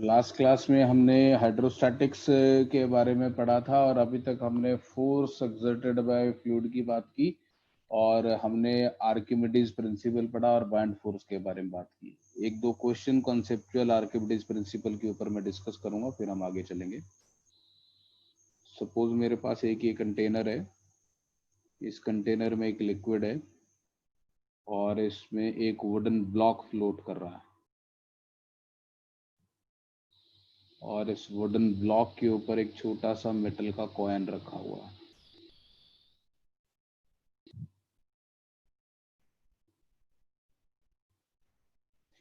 Last class में हमने hydrostatics के बारे में पढ़ा था और अभी तक हमने फोर्स एक्सर्टेड बाय फ्लूइड की बात की और हमने आर्किमिडीज प्रिंसिपल पढ़ा और बाइंड फोर्स के बारे में बात की। एक दो क्वेश्चन कॉन्सेप्चुअल आर्किमिडीज प्रिंसिपल के ऊपर मैं डिस्कस करूंगा, फिर हम आगे चलेंगे। सपोज मेरे पास एक ये कंटेनर है, इस कंटेनर में एक लिक्विड है और इसमें एक वुडन ब्लॉक फ्लोट कर रहा है और इस वुडन ब्लॉक के ऊपर एक छोटा सा मेटल का कॉइन रखा हुआ है।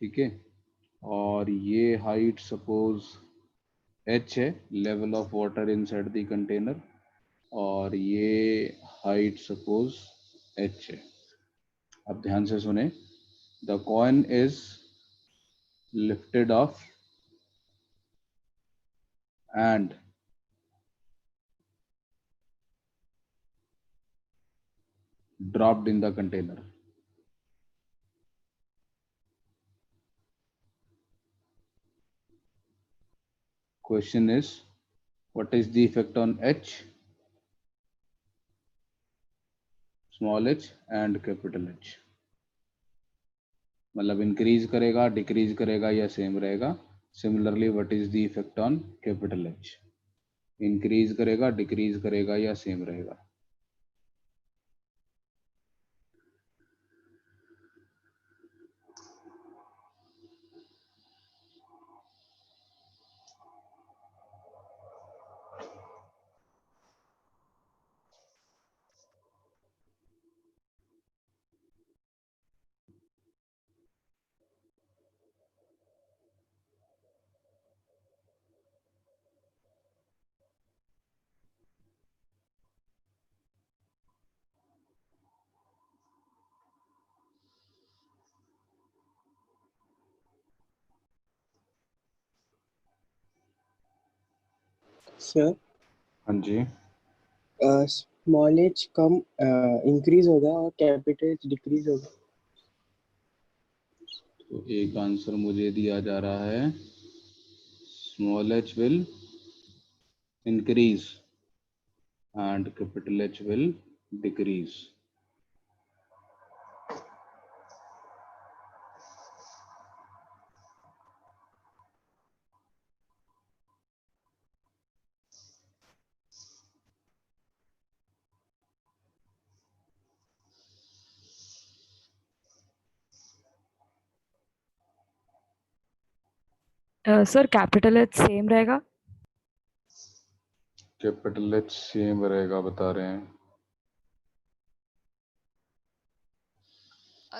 ठीक है, और ये हाइट सपोज h है, level of water inside the container, और ये हाइट सपोज h है। अब ध्यान से सुने, the coin is lifted of and dropped in the container. Question is, what is the effect on h, small h and capital H? मतलब increase करेगा, decrease करेगा या सेम रहेगा। Similarly what is the effect on capital H? Increase करेगा, decrease करेगा या same रहेगा। Sir हाँ जी, स्मॉल एच कम इंक्रीज होगा और कैपिटल एच डिक्रीज होगा। तो एक आंसर मुझे दिया जा रहा है, small h will increase and capital H will decrease. Sir capital H same रहेगा। कैपिटल H सेम रहेगा बता रहे हैं।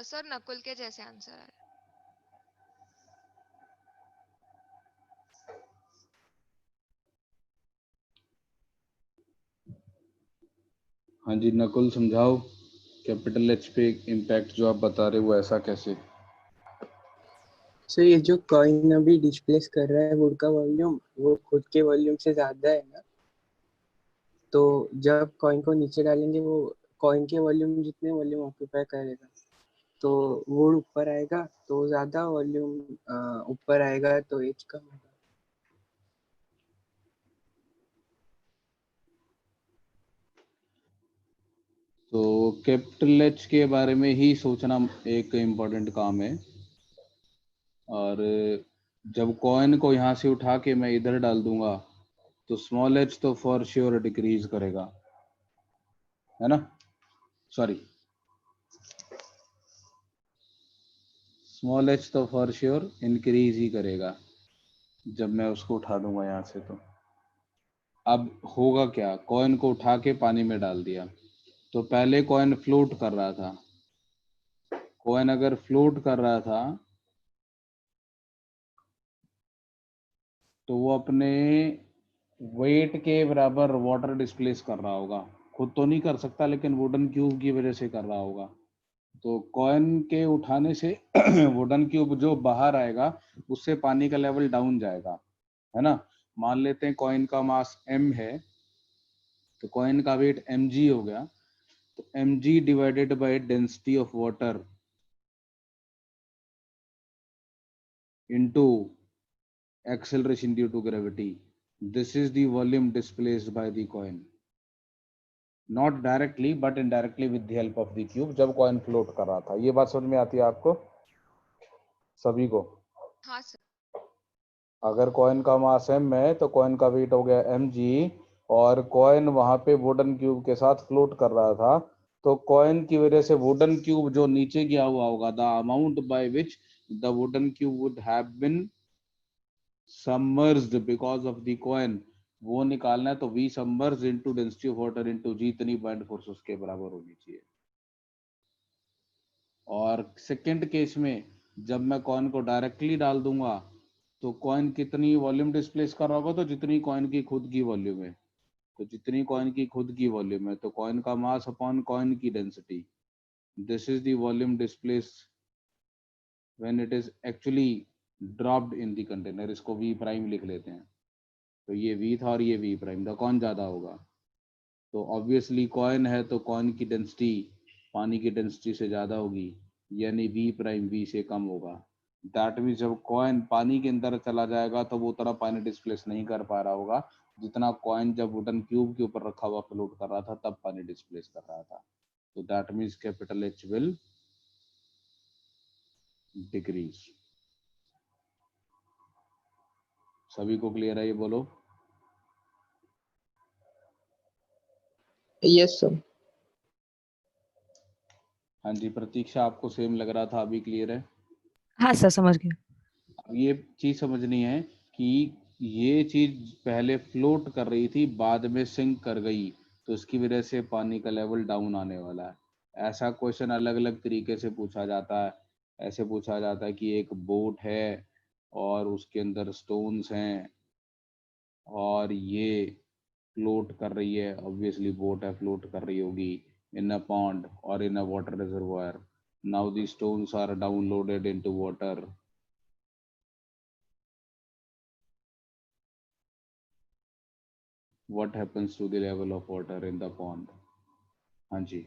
सर नकुल के जैसे आंसर है। हाँ जी नकुल, समझाओ कैपिटल H पे इम्पैक्ट जो आप बता रहे हो वो ऐसा कैसे? सर ये जो कॉइन अभी डिस्प्लेस कर रहा है वुड का वॉल्यूम वो खुद के वॉल्यूम से ज्यादा है ना, तो जब कॉइन को नीचे डालेंगे वो कॉइन के वॉल्यूम जितने वॉल्यूम ऑक्यूपाई करेगा तो वुड ऊपर आएगा, तो ज्यादा वॉल्यूम ऊपर आएगा तो एच कम होगा। तो कैपिटल H के बारे में ही सोचना एक इम्पोर्टेंट काम है। और जब कॉइन को यहाँ से उठा के मैं इधर डाल दूंगा तो स्मॉल h तो फॉर श्योर डिक्रीज करेगा, है ना? सॉरी, स्मॉल h तो फॉर श्योर इंक्रीज ही करेगा जब मैं उसको उठा दूंगा यहाँ से। तो अब होगा क्या, कॉइन को उठा के पानी में डाल दिया तो पहले कॉइन फ्लोट कर रहा था। कॉइन अगर फ्लोट कर रहा था तो वो अपने वेट के बराबर वाटर डिस्प्लेस कर रहा होगा। खुद तो नहीं कर सकता लेकिन वुडन क्यूब की वजह से कर रहा होगा। तो कॉइन के उठाने से वुडन क्यूब जो बाहर आएगा उससे पानी का लेवल डाउन जाएगा, है ना? मान लेते हैं कॉइन का मास m है तो कॉइन का वेट mg हो गया, तो mg divided by density of water into acceleration due to gravity. This is the volume displaced by the coin. Not directly but indirectly with the help of the cube. जब coin float कर रहा था, ये बात समझ में आती है आपको सभी को? हाँ सर। अगर कॉइन का मास m है तो कॉइन का वेट हो गया mg, और कॉइन वहां पे वुडन क्यूब के साथ फ्लोट कर रहा था, तो कॉइन की वजह से वुडन क्यूब जो नीचे गया हुआ होगा, the amount by which the wooden cube would have been submerged because of the coin, वो निकालना है। तो v submerge into density of water into g, इतनी बाइंड फोर्स उसके बराबर होनी चाहिए। और सेकंड केस में जब मैं कॉइन को डायरेक्टली डाल दूंगा तो कॉइन कितनी वॉल्यूम डिस्प्लेस कर रहा होगा, तो जितनी कॉइन की खुद की वॉल्यूम है, तो जितनी कॉइन की खुद की वॉल्यूम है, तो कॉइन का मास अपॉन कॉइन की density, this is the volume displace when it is actually dropped in the container. इसको वी प्राइम लिख लेते हैं। तो ये वी था और ये वी प्राइम था, कौन ज्यादा होगा? तो ऑब्वियसली कॉइन है तो कॉइन की डेंसिटी पानी की डेंसिटी से ज्यादा होगी, यानी वी प्राइम वी से कम होगा। दैट मीन्स जब कॉइन पानी के अंदर चला जाएगा तो वो उतना पानी डिस्प्लेस नहीं कर पा रहा होगा जितना कॉइन जब वुडन क्यूब के ऊपर रखा हुआ फ्लोट कर रहा था तब पानी डिस्प्लेस कर रहा था। तो that means capital H will decrease. सभी को क्लियर है ये? बोलो। Yes sir. हाँ जी प्रतीक्षा, आपको सेम लग रहा था, अभी क्लियर है? हाँ सर, समझ गए। अब ये चीज समझनी है कि ये चीज पहले फ्लोट कर रही थी, बाद में सिंक कर गई, तो इसकी वजह से पानी का लेवल डाउन आने वाला है। ऐसा क्वेश्चन अलग अलग तरीके से पूछा जाता है। ऐसे पूछा जाता है कि एक बोट है और उसके अंदर स्टोन्स हैं और ये फ्लोट कर रही है, ऑब्वियसली बोट है, फ्लोट कर रही होगी इन अ पॉन्ड और in a water reservoir. Now the stones are downloaded into water. What happens to the level of water in the pond? हाँ जी।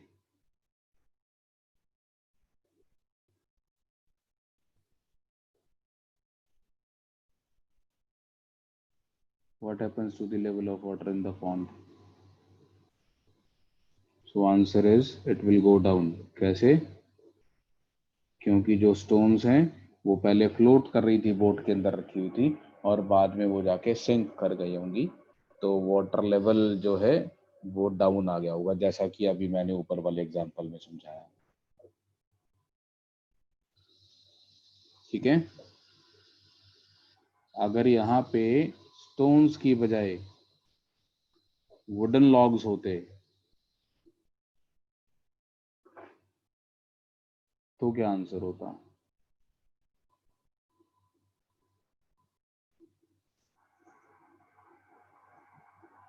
What happens to the level of water in the pond? So answer is it will go down. कैसे? क्योंकि जो stones हैं वो पहले float कर रही थी, बोट के अंदर रखी हुई थी, और बाद में वो जाके sink कर गई होंगी, तो water level जो है वो डाउन आ गया होगा, जैसा कि अभी मैंने ऊपर वाले एग्जांपल में समझाया। ठीक है? अगर यहाँ पे stones की बजाय वुडन लॉग्स होते तो क्या आंसर होता?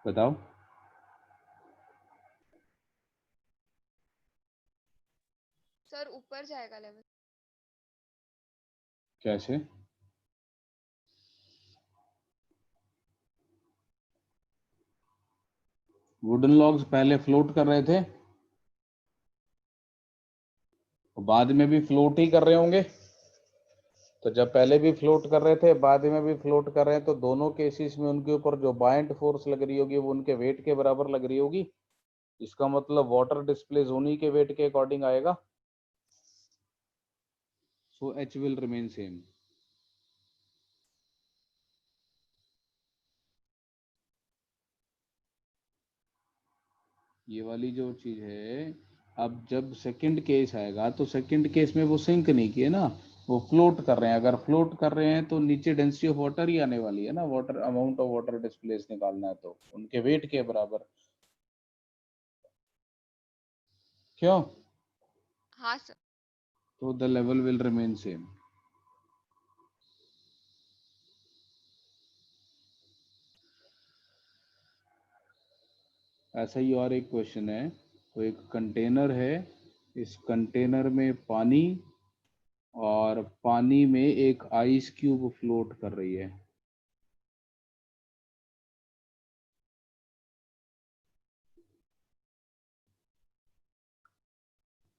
बताओ। सर ऊपर जाएगा लेवल। कैसे? वुडन लॉग्स पहले फ्लोट कर रहे थे, बाद में भी फ्लोट ही कर रहे होंगे। तो जब पहले भी फ्लोट कर रहे थे, बाद में भी फ्लोट कर रहे हैं, तो दोनों केसेस में उनके ऊपर जो बाइंड फोर्स लग रही होगी वो उनके वेट के बराबर लग रही होगी। इसका मतलब वाटर डिस्प्लेस उन्हीं के वेट के अकॉर्डिंग आएगा। So H will remain same. ये वाली जो चीज है, अब जब सेकंड केस आएगा तो सेकंड केस में वो सिंक नहीं किए ना, वो फ्लोट कर रहे हैं। अगर फ्लोट कर रहे हैं तो नीचे डेंसिटी ऑफ वाटर ही आने वाली है ना, water amount of water displace निकालना है तो उनके वेट के बराबर। क्यों? हाँ सर। तो the level will remain same. ऐसा ही और एक क्वेश्चन है। तो एक कंटेनर है, इस कंटेनर में पानी, और पानी में एक आइस क्यूब फ्लोट कर रही है।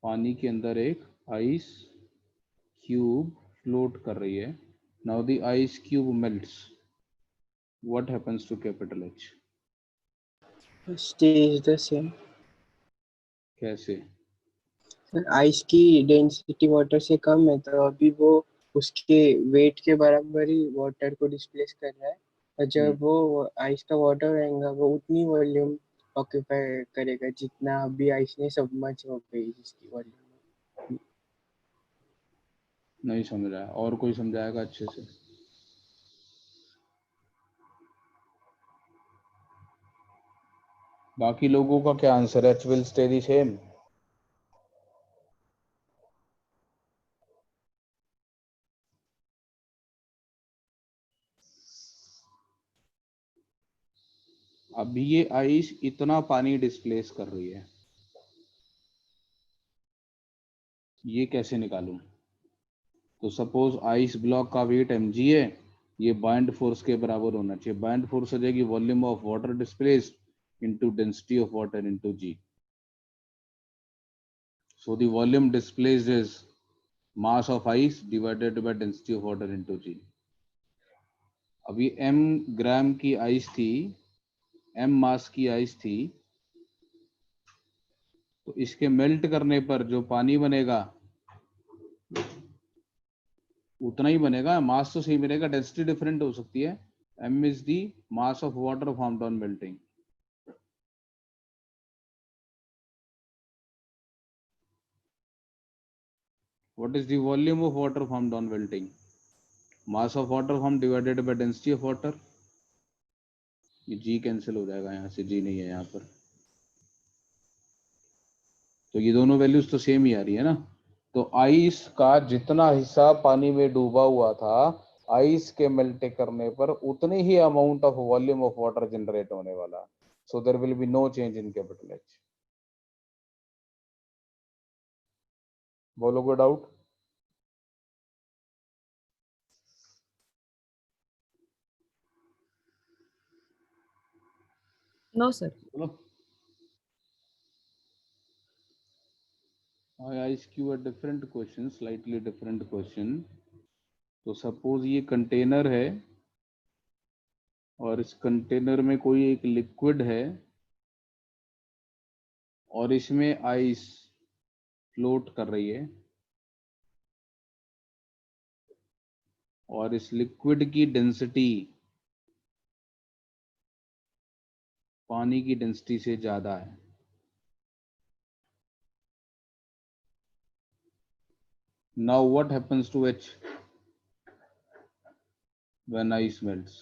पानी के अंदर एक आइस क्यूब फ्लोट कर रही है। Now the ice cube melts. what happens to capital H? stays the same. कैसे? आइस की डेंसिटी वाटर से कम है तो अभी वो उसके वेट के बराबर ही वाटर को डिस्प्लेस कर रहा है, और जब वो आइस का वाटर रहेगा वो उतनी वॉल्यूम ऑक्यूपाई करेगा जितना अभी आइस ने सबमर्ज हो गई जिसकी वॉल्यूम। नहीं समझ रहा है, और कोई समझाएगा अच्छे से? बाकी लोगों का क्या आंसर है? H will stay the same. अभी ये आइस इतना पानी डिस्प्लेस कर रही है, ये कैसे निकालूं? तो सपोज आइस ब्लॉक का वेट mg है, ये बाइंड फोर्स के बराबर होना चाहिए। बाइंड फोर्स हो जाएगी volume of water displaced into density of water into g. So the volume displaced is mass of ice divided by density of water into g. अभी m ग्राम की आइस थी, m मास की आइस थी, तो इसके melt करने पर जो पानी बनेगा उतना ही बनेगा, मास तो सही बनेगा, डेंसिटी डिफरेंट हो सकती है। m is the mass of water formed on melting. What is the volume of water formed on melting? Mass of water formed divided by density of water. ये g कैंसिल हो जाएगा, यहाँ से g नहीं है यहाँ पर, तो ये दोनों वैल्यूज तो सेम ही आ रही है ना। तो आइस का जितना हिस्सा पानी में डूबा हुआ था, आइस के मेल्ट करने पर उतने ही amount of volume of water generate होने वाला। So there will be no change in capital H. बोलोगे डाउट? No, sir. बोलो। I ask you a different question, slightly different question. तो सपोज ये कंटेनर है और इस कंटेनर में कोई एक लिक्विड है और इसमें आइस फ्लोट कर रही है, और इस लिक्विड की डेंसिटी पानी की डेंसिटी से ज्यादा है। Now what happens to H when ice melts?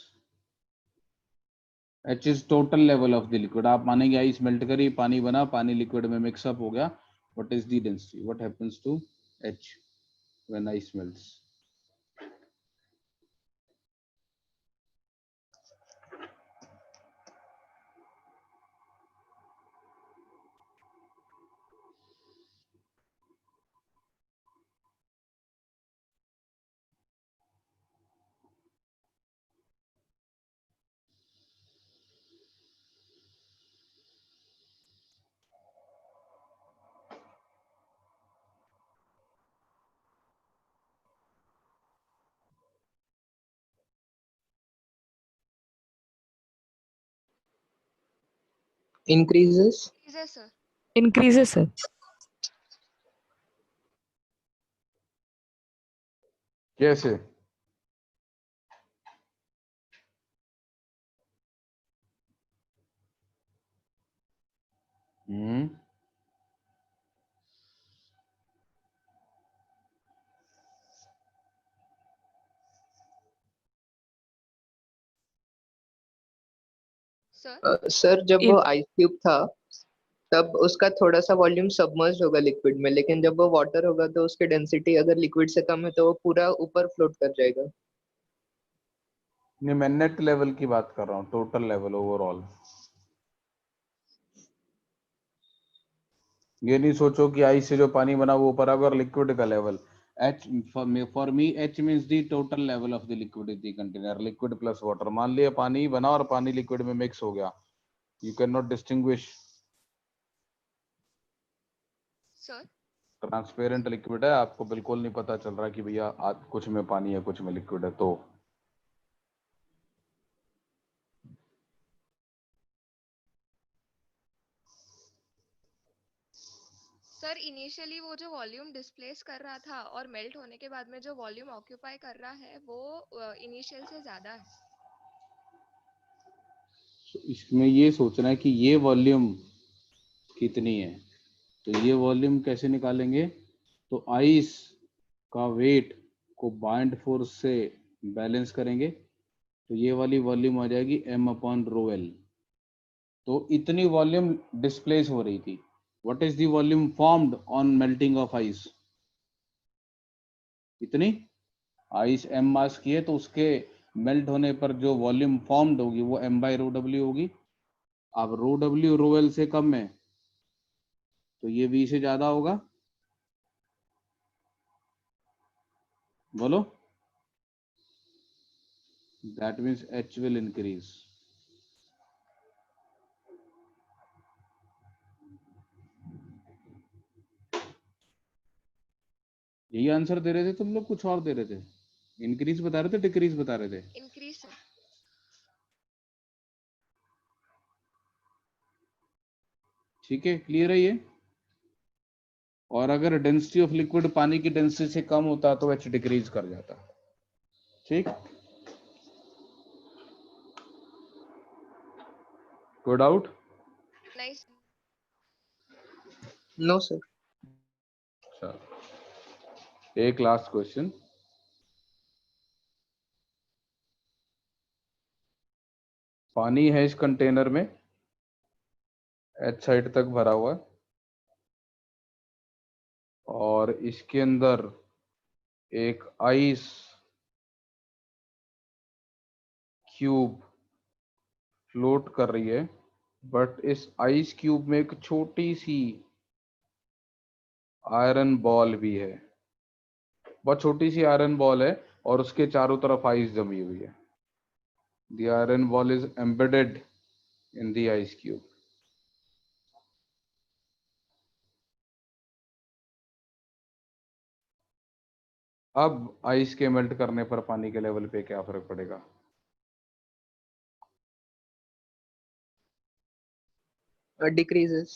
H is total level of the liquid. आप मानेंगे आइस मेल्ट करी, पानी बना, पानी लिक्विड में मिक्सअप हो गया, what is the density? What happens to H when ice melts? Increases. Increases, sir. Increases, sir. कैसे? Sir, सर जब वो If आइस क्यूब था तब उसका थोड़ा सा वॉल्यूम सबमर्ज होगा लिक्विड में, लेकिन जब वो वाटर होगा तो उसकी डेंसिटी अगर लिक्विड से कम है तो वो पूरा ऊपर फ्लोट कर जाएगा। नहीं, मैं नेट लेवल की बात कर रहा हूँ, टोटल लेवल ओवरऑल। ये नहीं सोचो कि आइस से जो पानी बना वो ऊपर आएगा और लिक्विड का level. H for me H means the total level of the liquid in the container, liquid plus water। मान लिया पानी बना और पानी लिक्विड में मिक्स हो गया, you cannot distinguish sir, transparent liquid है, आपको बिल्कुल नहीं पता चल रहा कि भैया कुछ में पानी है कुछ में लिक्विड है। तो सर इनिशियली वो जो वॉल्यूम डिस्प्लेस कर रहा था और मेल्ट होने के बाद में जो वॉल्यूम ऑक्यूपाई कर रहा है वो इनिशियल से ज्यादा है। तो इसमें ये सोचना है कि ये वॉल्यूम कितनी है, तो ये वॉल्यूम कैसे निकालेंगे, तो आइस का वेट को बाइंड फोर्स से बैलेंस करेंगे, तो ये वाली वॉल्यूम आ जाएगी m/ρl। तो इतनी वॉल्यूम डिस्प्लेस हो रही थी। What is the volume formed on melting of ice, इतनी। आइस m मास की है तो उसके मेल्ट होने पर जो वॉल्यूम फॉर्म्ड होगी वो m/ρw होगी। अब ρw ρl से कम है तो ये v से ज्यादा होगा, बोलो। That means h will increase. यही आंसर दे रहे थे तुम लोग, कुछ और दे रहे थे? इंक्रीज बता रहे थे, डिक्रीज बता रहे थे? Increase sir. ठीक है, क्लियर है ये। और अगर डेंसिटी ऑफ लिक्विड पानी की डेंसिटी से कम होता तो h डिक्रीज कर जाता। ठीक, कोई डाउट? नहीं सर। No sir. अच्छा, एक लास्ट क्वेश्चन। पानी है इस कंटेनर में, एच साइड तक भरा हुआ है, और इसके अंदर एक आइस क्यूब फ्लोट कर रही है, बट इस आइस क्यूब में एक छोटी सी आयरन बॉल भी है, बहुत छोटी सी आयरन बॉल है, और उसके चारों तरफ आइस जमी हुई है। The iron ball is embedded in the ice cube. अब आइस के मेल्ट करने पर पानी के लेवल पे क्या फर्क पड़ेगा? डिक्रीजेस।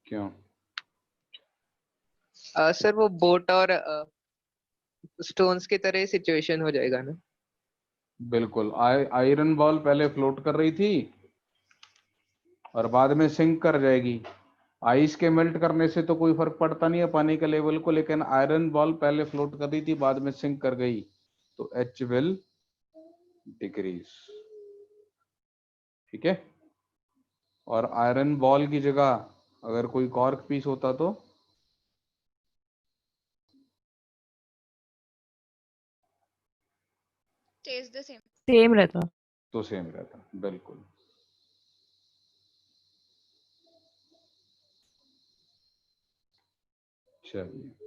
क्यों? सर वो बोट और स्टोन्स की तरह सिचुएशन हो जाएगा ना। बिल्कुल, आयरन बॉल पहले फ्लोट कर रही थी और बाद में सिंक कर जाएगी। आइस के मेल्ट करने से तो कोई फर्क पड़ता नहीं है पानी के लेवल को, लेकिन आयरन बॉल पहले फ्लोट कर रही थी, बाद में सिंक कर गई, तो एच विल डिक्रीज। ठीक है, और आयरन बॉल की जगह अगर कोई कॉर्क पीस होता तो स्टेज द सेम। सेम रहता। सेम रहता। बिल्कुल। चलिए।